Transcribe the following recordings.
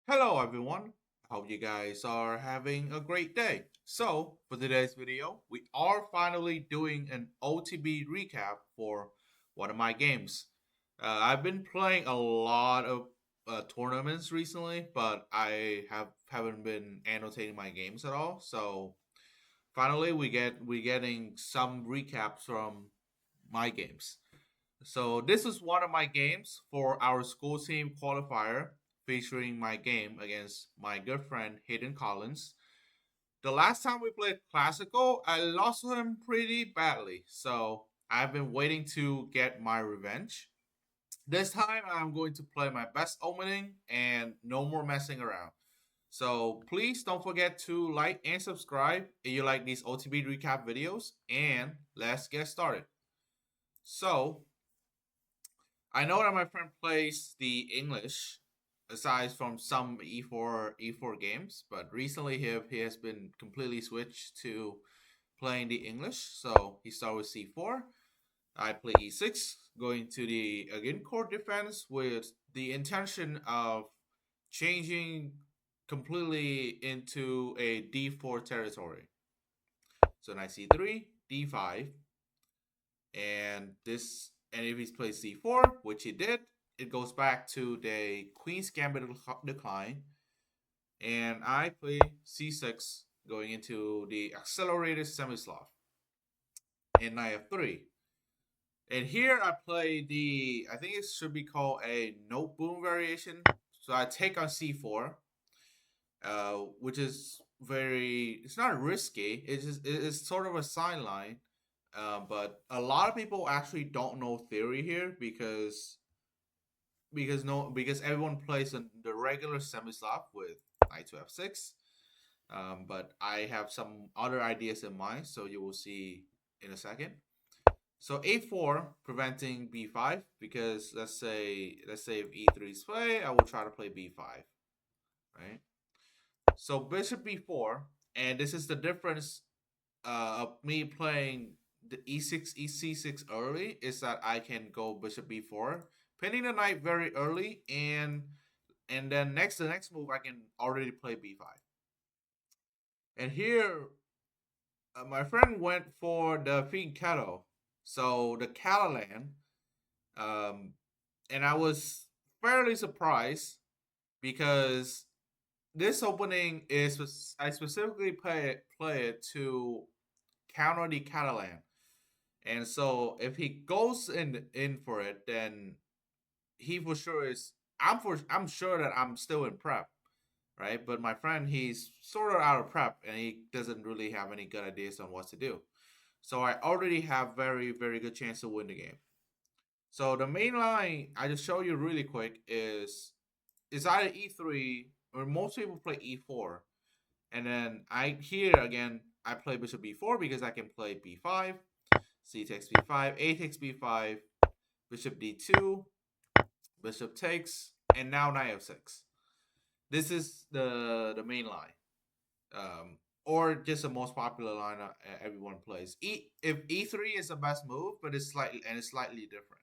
Hello everyone, hope you guys are having a great day. So, for today's video, we are finally doing an OTB recap for one of my games. I've been playing a lot of tournaments recently, but haven't been annotating my games at all. So, finally we getting some recaps from my games. So this is one of my games for our school team qualifier, featuring my game against my good friend Hayden Collins. The last time we played Classical, I lost to him pretty badly, so I've been waiting to get my revenge. This time, I'm going to play my best opening and no more messing around. So please don't forget to like and subscribe if you like these OTB recap videos, and let's get started. So I know that my friend plays the English, aside from some E4 games, but recently he has been completely switched to playing the English. So he started with C4. I play E6, going to the again court defense with the intention of changing completely into a D4 territory. So knight C3, D5, and if he plays c4, which he did, it goes back to the queen's gambit decline, and I play c6, going into the accelerated semi-slav, and knight f3. And here I play I think it should be called a note boom variation. So I take on c4, which is it's not risky. It's sort of a sideline. But a lot of people actually don't know theory here because everyone plays in the regular semi-slav with knight to f6. But I have some other ideas in mind, so you will see in a second. So a4 preventing b5, because let's say if e3 is play, I will try to play b5, right? So bishop b4, and this is the difference of me playing the e6 ec6 early, is that I can go bishop b4, pinning the knight very early, and then the next move I can already play b5. And here my friend went for the fianchetto, so the Catalan, um, and I was fairly surprised because this opening is I specifically play it to counter the Catalan. And so if he goes in for it, then he for sure is. I'm sure that I'm still in prep, right? But my friend, he's sort of out of prep, and he doesn't really have any good ideas on what to do. So I already have very good chance to win the game. So the main line I just show you really quick is either e3, or most people play e4, and then here again I play bishop b4 because I can play b5, c takes b5, a takes b5, bishop d2, bishop takes, and now knight f6. This is the main line, or just the most popular line everyone plays. If e3 is the best move, but it's slightly different.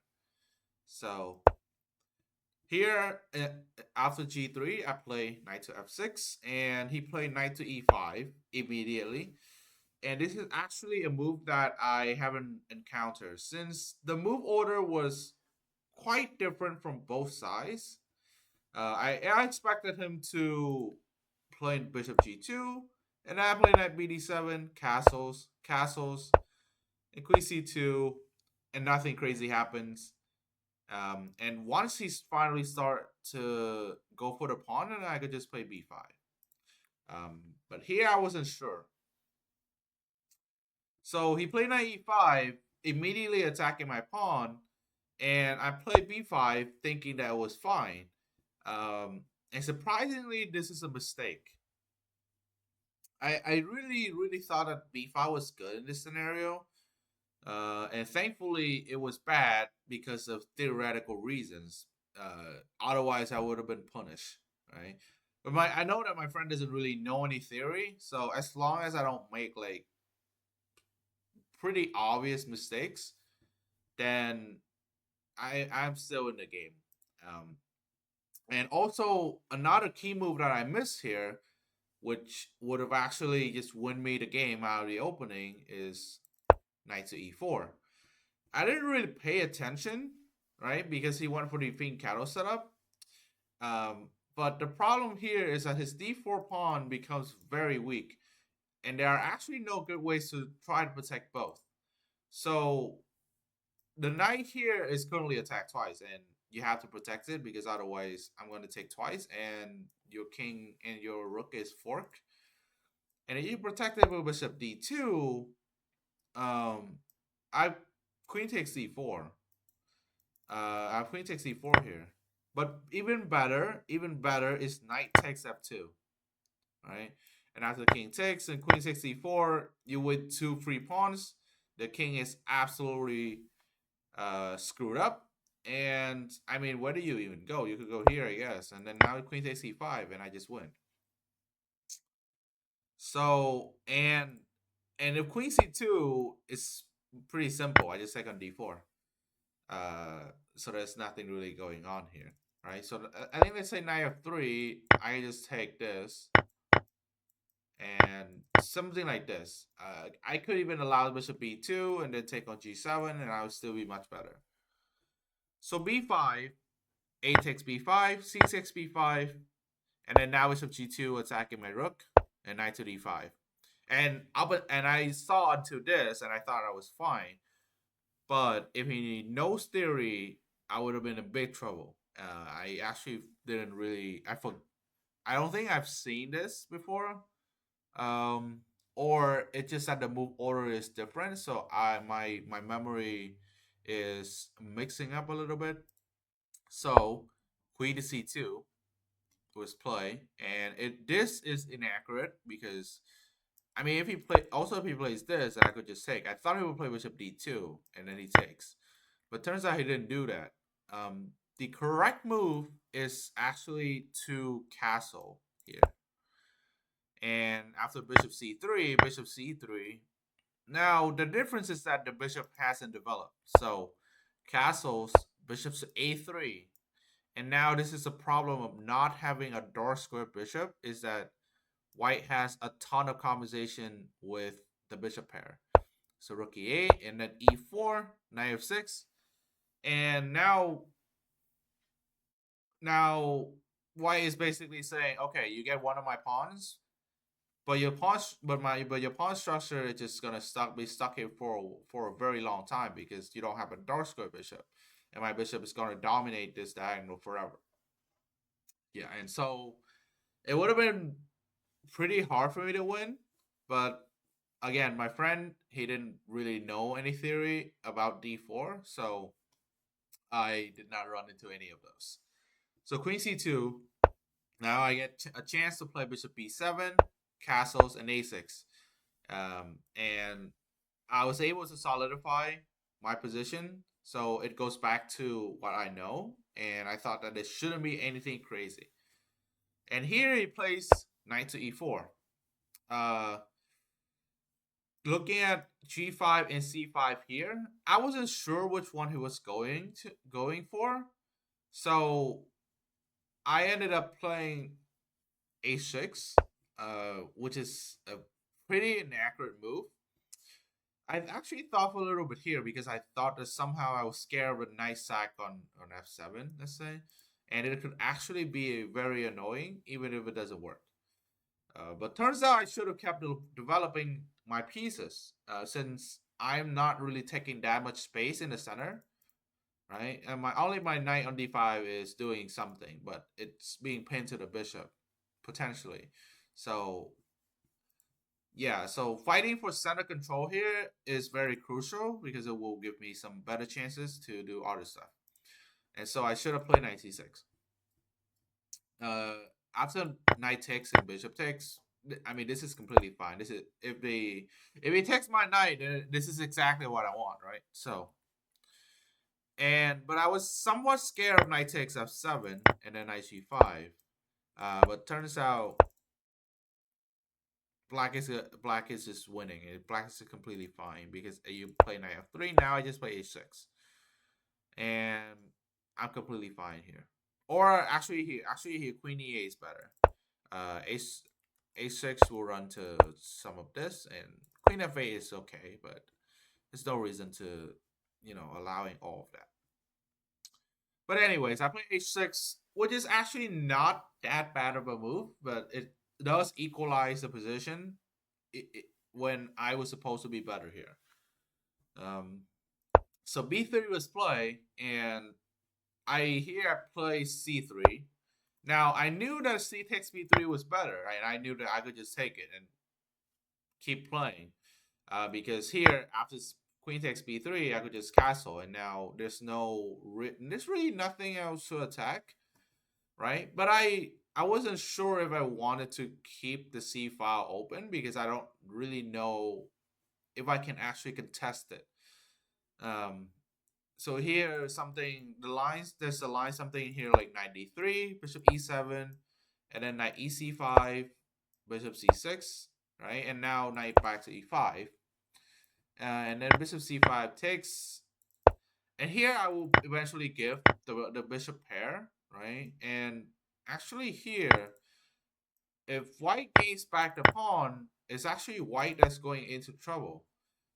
So here after g3, I play knight to f6, and he played knight to e5 immediately. And this is actually a move that I haven't encountered, since the move order was quite different from both sides. I expected him to play bishop g2, and I played knight bd7, castles, and queen c2, and nothing crazy happens. And once he's finally start to go for the pawn, then I could just play b5. But here I wasn't sure. So he played knight e5, immediately attacking my pawn, and I played b5 thinking that it was fine. And surprisingly, this is a mistake. I really thought that b5 was good in this scenario. And thankfully, it was bad because of theoretical reasons. Otherwise, I would have been punished, right? But I know that my friend doesn't really know any theory, so as long as I don't make like pretty obvious mistakes, then I'm still in the game. Um, And also another key move that I missed here, which would have actually just win me the game out of the opening, is knight to e4. I didn't really pay attention, right? Because he went for the fiend cattle setup. But the problem here is that his d4 pawn becomes very weak, and there are actually no good ways to try to protect both. So the knight here is currently attacked twice, and you have to protect it because otherwise I'm going to take twice, and your king and your rook is forked. And if you protect it with bishop d2, I queen takes d4. I have queen takes d4 here. But even better is knight takes f2, right? And after the king takes and queen takes d4, you with 2 free pawns. The king is absolutely screwed up. And I mean, where do you even go? You could go here, I guess. And then now queen takes e5, and I just win. So and if queen c2 is pretty simple, I just take on d4. So there's nothing really going on here, right? So I think let's say knight f3. I just take this and something like this. I could even allow bishop b2 and then take on g7, and I would still be much better. So b5, a takes b5, c takes b5, and then now bishop g2 attacking my rook, and knight to d5. And I saw until this, and I thought I was fine. But if he knows theory, I would have been in big trouble. I actually didn't really. I don't think I've seen this before. Or it's just that the move order is different. So my memory is mixing up a little bit. So queen to c2 was play, and this is inaccurate because I mean, if he plays this, I could just take. I thought he would play bishop d2, and then he takes, but turns out he didn't do that. The correct move is actually to castle here, and after bishop c3. Now the difference is that the bishop hasn't developed, so castles bishops a3, and now this is a problem of not having a dark square bishop. Is that White has a ton of conversation with the bishop pair. So rook e8 and then e4, knight f6, and now White is basically saying, okay, you get one of my pawns, but your pawn structure is just gonna be stuck here for a very long time because you don't have a dark square bishop, and my bishop is gonna dominate this diagonal forever. Yeah, and so it would have been pretty hard for me to win, but again, my friend, he didn't really know any theory about d4, so I did not run into any of those. So queen c2. Now I get a chance to play bishop b7, castles, and a6, and I was able to solidify my position. So it goes back to what I know, and I thought that there shouldn't be anything crazy. And here he plays knight to e4. Uh, Looking at g5 and c5 here, I wasn't sure which one he was going for. So I ended up playing a6, which is a pretty inaccurate move. I actually thought for a little bit here because I thought that somehow I was scared of a nice sack on f7, let's say, and it could actually be very annoying even if it doesn't work. But turns out I should have kept developing my pieces since I'm not really taking that much space in the center, right? And my knight on d5 is doing something, but it's being pinned to the bishop potentially. So yeah, so fighting for center control here is very crucial because it will give me some better chances to do other stuff. And so I should have played knight c6. Uh, After knight takes and bishop takes, I mean, this is completely fine. This is if he takes my knight, then this is exactly what I want, right? So, but I was somewhat scared of knight takes f7 and then knight g5. But turns out black is just winning. Black is completely fine because you play knight f3. Now I just play h6, and I'm completely fine here. Or actually here, queen e8 is better. Ace a6 will run to some of this, and queen f8 is okay, but there's no reason to, allowing all of that. But anyways, I play h6, which is actually not that bad of a move, but it does equalize the position when I was supposed to be better here. So b3 was play, and I play c3. Now I knew that c takes b3 was better, right? I knew that I could just take it and keep playing, because here after queen takes b3, I could just castle, and now there's really nothing else to attack, right? But I wasn't sure if I wanted to keep the c file open because I don't really know if I can actually contest it. So here there's a line something here like knight d3, bishop e7, and then knight ec5, bishop c6, right? And now knight back to e5, and then bishop c5 takes, and here I will eventually give the bishop pair, right? And actually here, if white gains back the pawn, it's actually white that's going into trouble,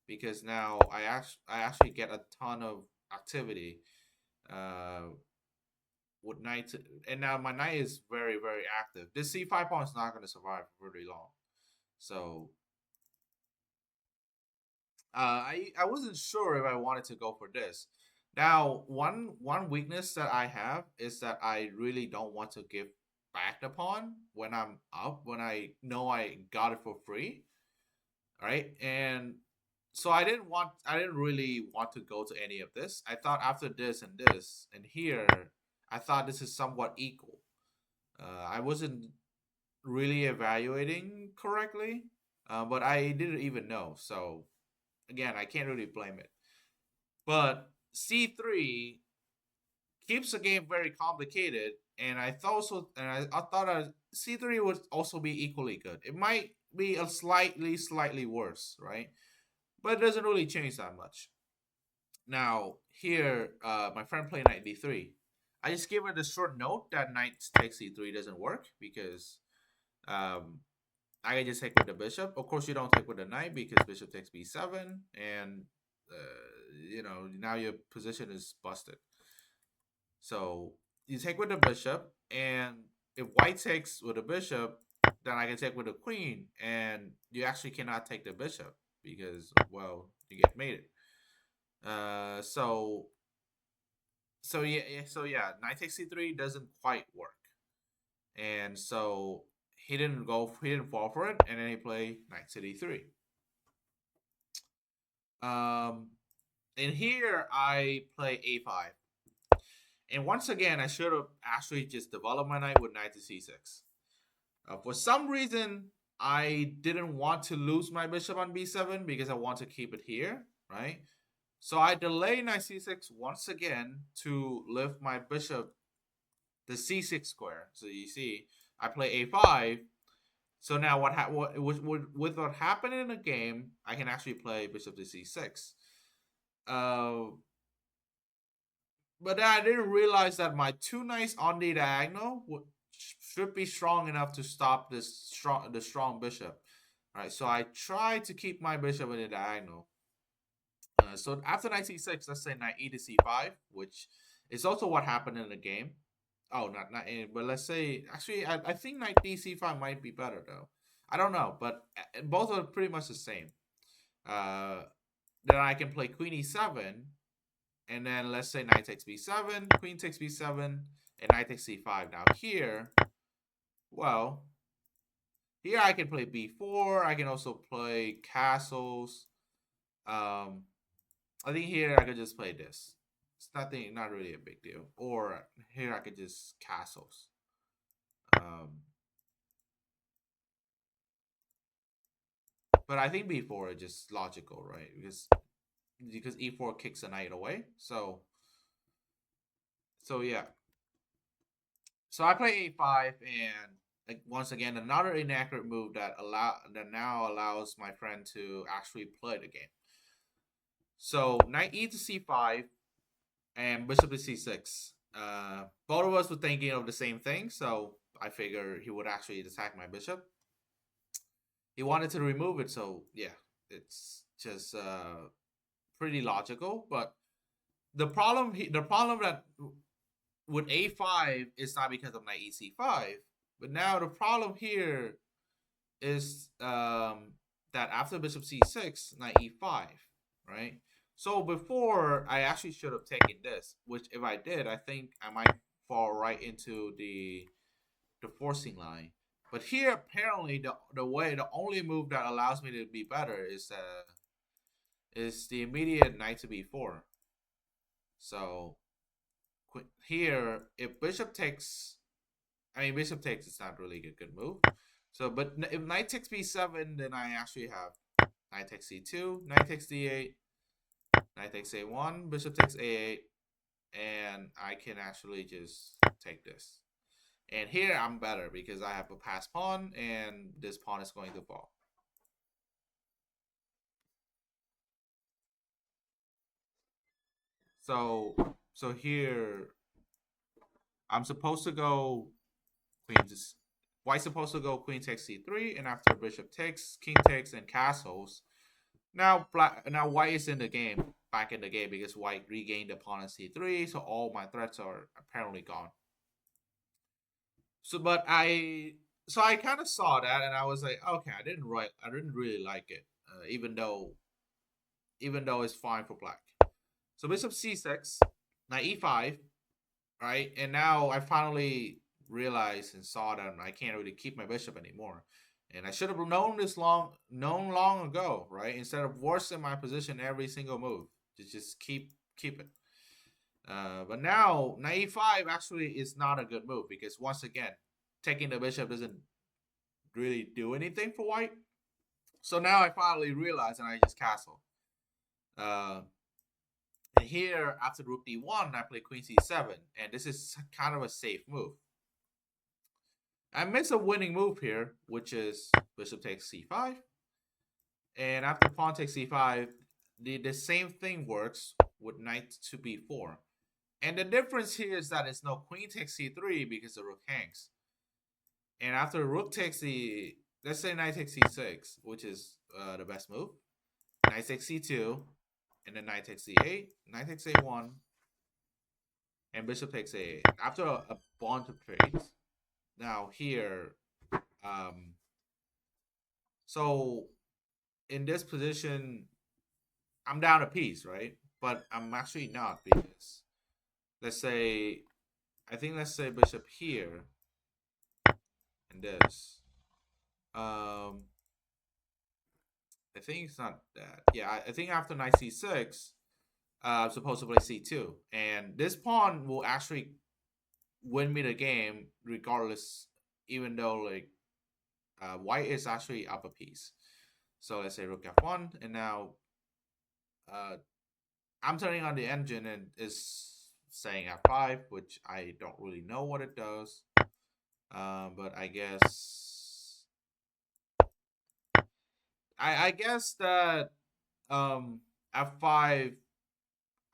because now I actually get a ton of activity with knight, and now my knight is very, very active. This c5 pawn is not going to survive for very long. So I wasn't sure if I wanted to go for this. Now, one weakness that I have is that I really don't want to give back the pawn when I'm up, when I know I got it for free. Right? And so I didn't really want to go to any of this. I thought after this and here, I thought this is somewhat equal. I wasn't really evaluating correctly, but I didn't even know. So again, I can't really blame it. But c3 keeps the game very complicated, and I thought c3 would also be equally good. It might be a slightly worse, right? But it doesn't really change that much. Now here, my friend played knight d3. I just gave her the short note that knight takes c3 doesn't work because I can just take with the bishop. Of course, you don't take with the knight because bishop takes b7, and now your position is busted. So you take with the bishop, and if white takes with the bishop, then I can take with the queen, and you actually cannot take the bishop because, well, you get mated. So yeah, knight takes c3 doesn't quite work, and so he didn't fall for it, and then he played knight to d3. And here I play a5. And once again, I should have actually just developed my knight with knight to c6. For some reason, I didn't want to lose my bishop on b7 because I want to keep it here, right? So I delay knight c6 once again to lift my bishop the c6 square. So you see, I play a5. So now with what happened in the game, I can actually play bishop to c6. But I didn't realize that my two knights on the diagonal should be strong enough to stop the strong bishop. All right, so I tried to keep my bishop in the diagonal. So after knight c6, let's say knight e to c5, which is also what happened in the game. Oh, not but let's say actually I think knight d c5 might be better though. I don't know, but both are pretty much the same. Then I can play queen e7, and then let's say knight takes b7, queen takes b7, and knight takes c5. Now here, well, here I can play b4. I can also play castles. I think here I could just play this. It's not really a big deal. Or here I could just castles. But I think b4 is just logical, right? Because e4 kicks a knight away. So yeah. So I play a5, and like once again another inaccurate move that now allows my friend to actually play the game. So knight e to c5 and bishop to c6. both of us were thinking of the same thing, so I figured he would actually attack my bishop. He wanted to remove it, so yeah, it's just pretty logical. But the problem that with a5 is not because of knight ec5, but now the problem here is that after bishop c6, knight e5, right? So before, I actually should have taken this, which if I did, I think I might fall right into the forcing line. But here, apparently, the only move that allows me to be better is the immediate knight to b4. So here, if bishop takes, bishop takes is not really a good move. So, but if knight takes b7, then I actually have knight takes c2, knight takes d8, knight takes a1, bishop takes a8, and I can actually just take this. And here I'm better because I have a passed pawn, and this pawn is going to fall. So here I'm supposed to go queen. White's supposed to go queen takes c3, and after bishop takes, king takes, and castles. Now white is in the game, back in the game, because white regained the pawn on c3, so all my threats are apparently gone. So, I kind of saw that, and I was like, okay, I didn't really like it, even though it's fine for black. So bishop c6, knight e5, right? And now I finally realized and saw that I can't really keep my bishop anymore. And I should have known long ago, right? Instead of worsening my position every single move, to just keep it. But now knight e5 actually is not a good move because once again, taking the bishop doesn't really do anything for white. So now I finally realized, and I just castle. And here, after rook d1, I play queen c7, and this is kind of a safe move. I miss a winning move here, which is bishop takes c5. And after pawn takes c5, the same thing works with knight to b4. And the difference here is that it's no queen takes c3 because the rook hangs. And after rook takes let's say knight takes c6, which is the best move. Knight takes c2, and then knight takes c8, knight takes a1, and bishop takes a8. After a bunch of trades, now here, so in this position, I'm down a piece, right? But I'm actually not because let's say bishop here and this. I think it's not that. Yeah, I think after knight c6, I'm supposed to play c2, and this pawn will actually win me the game regardless, even though like white is actually up a piece. So let's say rook f1, and now I'm turning on the engine and it's saying f5, which I don't really know what it does, but I guess that f5.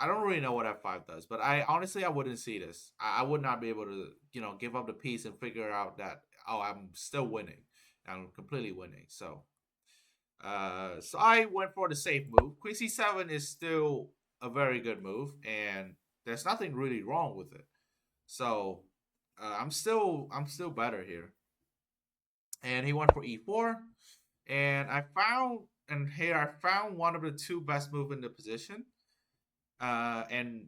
I don't really know what f5 does, but I wouldn't see this. I would not be able to give up the piece and figure out that I'm still winning. I'm completely winning. So I went for the safe move. Queen c7 is still a very good move, and there's nothing really wrong with it. So I'm still better here. And he went for e4, and I found one of the two best moves in the position. And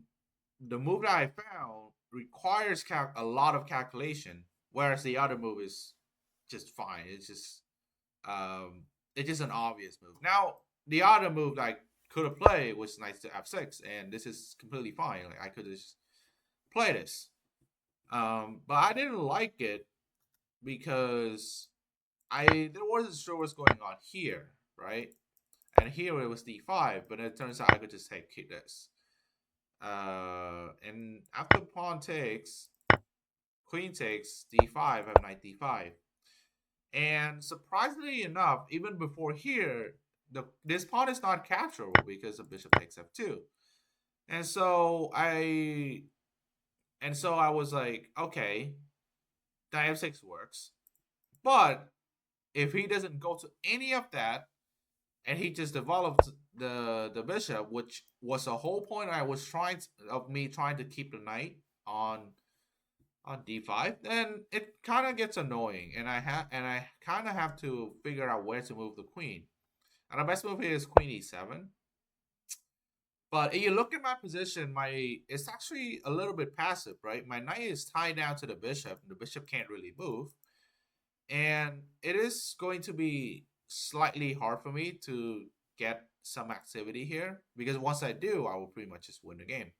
the move that I found requires a lot of calculation, whereas the other move is just fine. It's just an obvious move. Now, the other move that I could have played was knight to f6, and this is completely fine. Like I could just play this, but I didn't like it because I wasn't sure what's going on here, right? And here it was d5, but it turns out I could just take this. And after pawn takes, queen takes, d5, I have knight d5. And surprisingly enough, even before here, this pawn is not capturable because the bishop takes f2. And so And so I was like, okay, knight f6 works. But if he doesn't go to any of that, and he just developed the bishop, which was the whole point I was trying to keep the knight on d5, then it kind of gets annoying, and I kind of have to figure out where to move the queen. And the best move here is queen e7. But if you look at my position, it's actually a little bit passive, right? My knight is tied down to the bishop, and the bishop can't really move. And it is going to be slightly hard for me to get some activity here, because once I do, I will pretty much just win the game.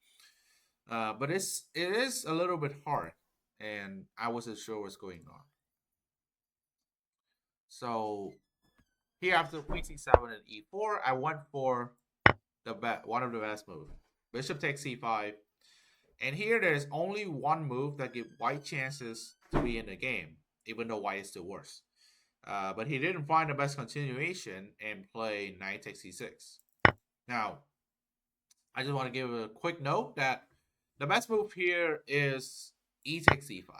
But it is a little bit hard, and I wasn't sure what's going on. So here after queen c7 and e4, I went for one of the best moves. Bishop takes c5. And here there's only one move that gives white chances to be in the game, even though white is still worse. But he didn't find the best continuation and play knight takes c6. Now, I just want to give a quick note that the best move here is e takes c5.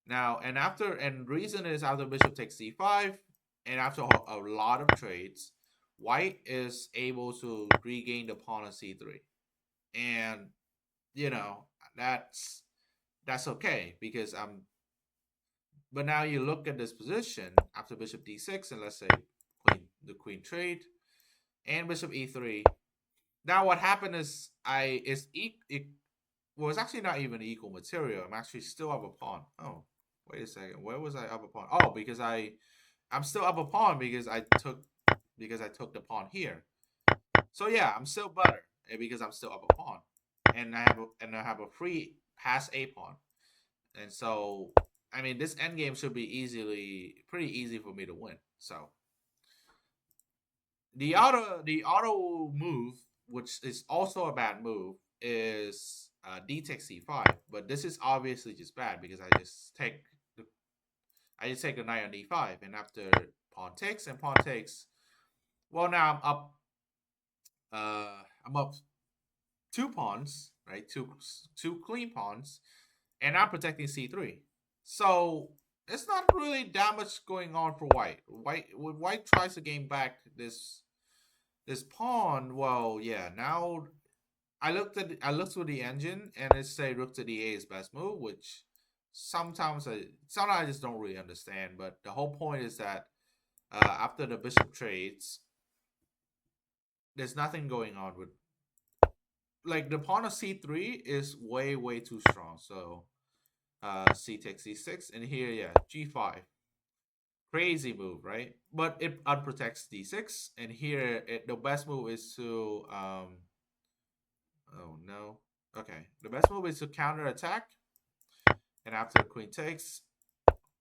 Now, and reason is after bishop takes c5, and after a lot of trades, white is able to regain the pawn on c3. And, you know, that's okay, because but now you look at this position after bishop d6, and let's say the queen trade and bishop e3. Now what happened is it was actually not even equal material. I'm actually still up a pawn. Oh, wait a second. Where was I up a pawn? Oh, because I'm still up a pawn because I took the pawn here. So yeah, I'm still better because I'm still up a pawn, and I have a free pass a pawn. And so, I mean, this endgame should be pretty easy for me to win. So the auto move, which is also a bad move, is d takes c5. But this is obviously just bad because I just take the knight on d5, and after pawn takes and pawn takes, well, now I'm up 2 pawns, right? Two clean pawns, and I'm protecting c3. So it's not really that much going on for white. When white tries to gain back this pawn, well, yeah. Now I looked through the engine, and it say rook to d8 is best move, which sometimes I just don't really understand. But the whole point is that after the bishop trades, there's nothing going on with, like, the pawn of c3 is way too strong. So c takes c6, and here, yeah, g5. Crazy move, right? But it unprotects d6, and here the best move is to oh no. Okay, the best move is to counter attack, and after queen takes,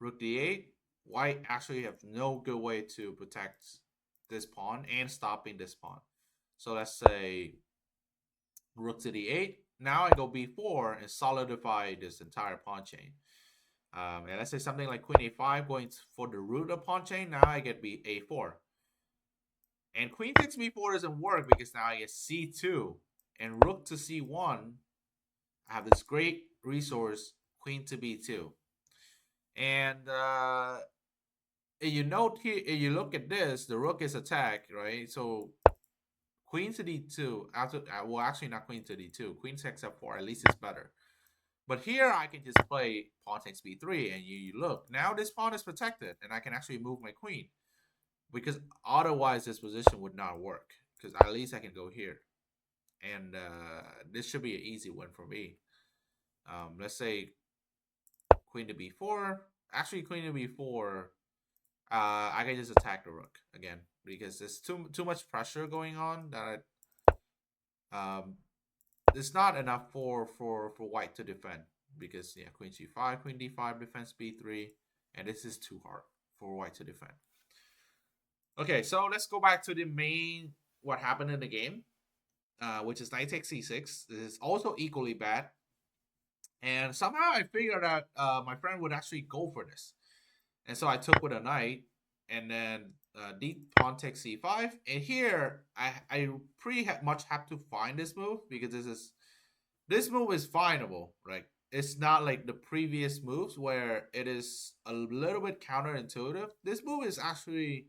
rook d8, white actually have no good way to protect this pawn and stopping this pawn. So let's say rook to d8. Now I go b4 and solidify this entire pawn chain. And let's say something like queen a5 going for the root of pawn chain. Now I get a4. And queen takes b4 doesn't work because now I get c2. And rook to c1. I have this great resource, queen to b2. And if you note here, if you look at this, the rook is attacked, right? So queen to d2, after, well, actually not queen to d2. Queen takes f4, at least it's better. But here I can just play pawn takes b3, and you look. Now this pawn is protected, and I can actually move my queen. Because otherwise this position would not work. Because at least I can go here. And this should be an easy win for me. Let's say queen to b4. Actually, queen to b4, I can just attack the rook again. Because there's too much pressure going on that it's not enough for white to defend, because yeah, queen c5, queen d5 defense b3, and this is too hard for white to defend. Okay, so let's go back to the main what happened in the game, which is knight takes c6. This is also equally bad, and somehow I figured that my friend would actually go for this, and so I took with a knight, and then d pawn takes c5, and here I pretty much have to find this move because this is This move is findable, right? It's not like the previous moves where it is a little bit counterintuitive. This move is actually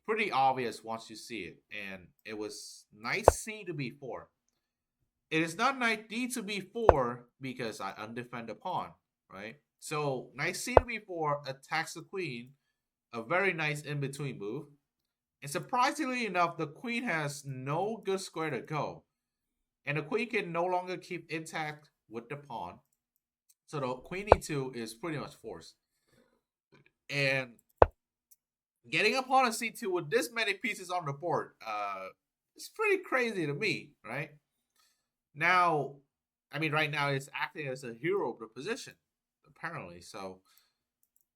pretty obvious once you see it, and it was knight c to b4. It is not knight d to b4 because I undefend the pawn, right? So knight c to b4 attacks the queen, a very nice in-between move. And surprisingly enough, the queen has no good square to go. And the queen can no longer keep intact with the pawn. So the queen e2 is pretty much forced. And getting a pawn on c2 with this many pieces on the board, it's pretty crazy to me, right? Now, I mean, right now it's acting as a hero of the position, apparently. So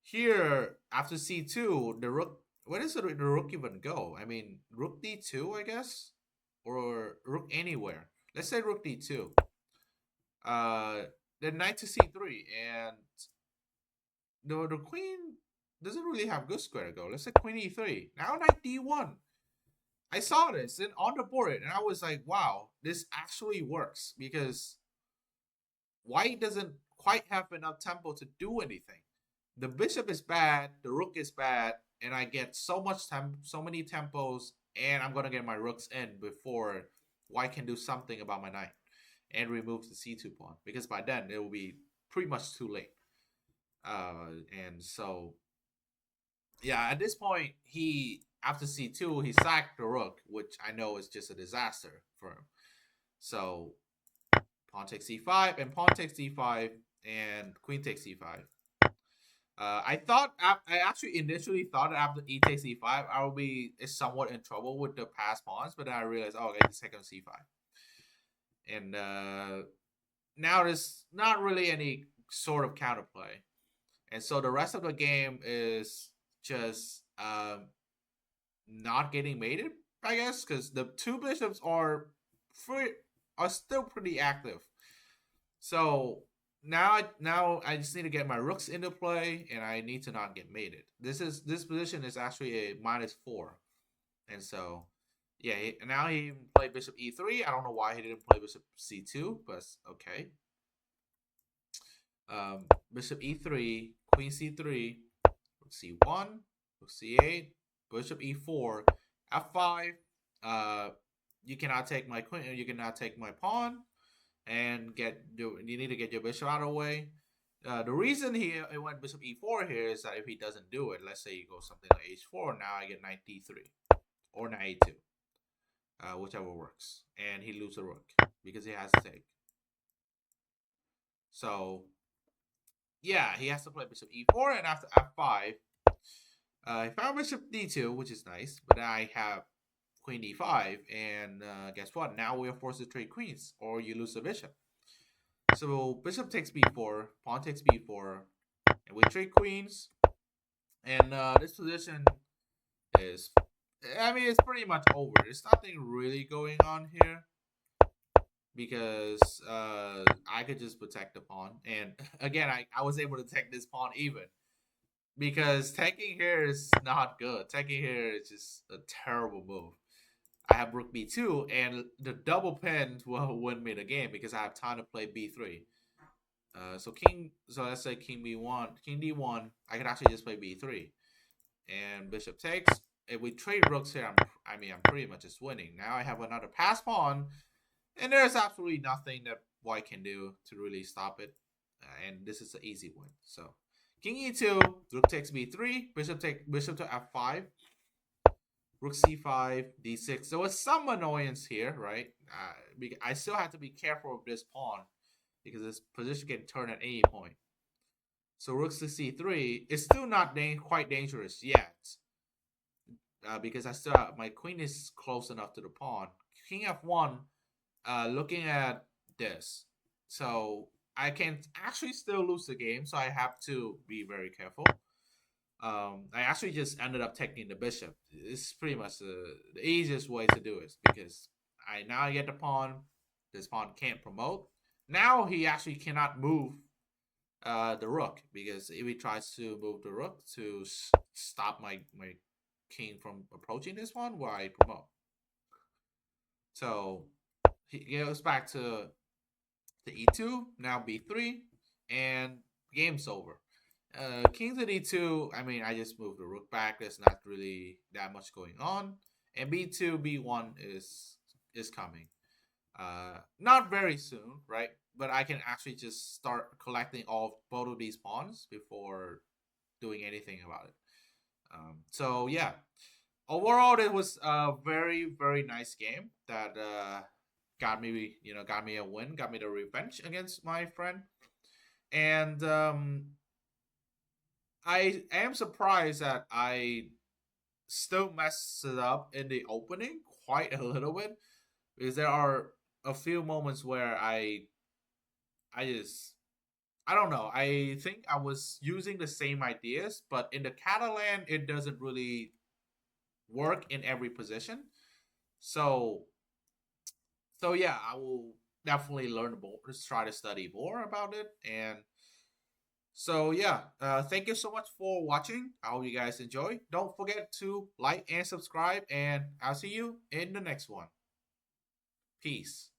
here, after c2, the rook, where does the rook even go? I mean, rook d2, I guess? Or rook anywhere. Let's say rook d2. Uh, then knight to c3, and the queen doesn't really have good square to go. Let's say queen e3. Now knight d1. I saw this and on the board, and I was like, wow, this actually works because white doesn't quite have enough tempo to do anything. The bishop is bad, the rook is bad, and I get so many tempos, and I'm gonna get my rooks in before white can do something about my knight and remove the c2 pawn, because by then it will be pretty much too late. And so yeah, at this point, he after c2 he sacked the rook, which I know is just a disaster for him. So pawn takes c5 and pawn takes d5 and queen takes c5. I actually initially thought that after e takes e5 I will be somewhat in trouble with the passed pawns, but then I realized, oh, okay, the second c5, and now there's not really any sort of counterplay, and so the rest of the game is just not getting mated, I guess, because the two bishops are still pretty active. So now I just need to get my rooks into play, and I need to not get mated. This position is actually a -4, and so yeah. Now he played bishop e3. I don't know why he didn't play bishop c2, but okay. Bishop e3, queen c3, rook c1, rook c8, bishop e4, f5. You cannot take my queen. You cannot take my pawn, and you need to get your bishop out of the way. The reason it went bishop e4 here is that if he doesn't do it, let's say you go something like h4, now I get knight d3 or knight a2, whichever works, and he loses a rook because he has to take. So yeah, he has to play bishop e4, and after f5, I found bishop d2, which is nice, but I have queen d5, and guess what? Now we are forced to trade queens, or you lose the bishop. So bishop takes b4, pawn takes b4, and we trade queens. And this position is, I mean, it's pretty much over. There's nothing really going on here because I could just protect the pawn. And again, I was able to take this pawn even, because taking here is not good. Taking here is just a terrible move. I have rook b2, and the double pin will win me the game because I have time to play b3. So let's say king b1, king d1. I could actually just play b3, and bishop takes. If we trade rooks here, I'm pretty much just winning. Now I have another pass pawn, and there's absolutely nothing that white can do to really stop it. And this is an easy win. So king e2, rook takes b3, bishop to f5, rook c5, d6. There was some annoyance here, right? I still have to be careful of this pawn because this position can turn at any point. So rook to c3 is still not quite dangerous yet, because I still have, my queen is close enough to the pawn. King f1, looking at this, so I can actually still lose the game. So I have to be very careful. I actually just ended up taking the bishop. It's pretty much the easiest way to do it because I get the pawn. This pawn can't promote. Now he actually cannot move the rook, because if he tries to move the rook to stop my king from approaching this one, where I promote. So he goes back to to e2, now b3, and game's over. King to d2, I mean, I just moved the rook back. There's not really that much going on. And b2, b1 is coming. Not very soon, right? But I can actually just start collecting all both of these pawns before doing anything about it. So yeah, overall, it was a very nice game that got me, got me a win, got me the revenge against my friend, and I am surprised that I still messed it up in the opening quite a little bit because there are a few moments where I just I don't know. I think I was using the same ideas, but in the Catalan, it doesn't really work in every position. So so yeah, I will definitely learn more. Just try to study more about it. And so yeah, thank you so much for watching. I hope you guys enjoy. Don't forget to like and subscribe, and I'll see you in the next one. Peace.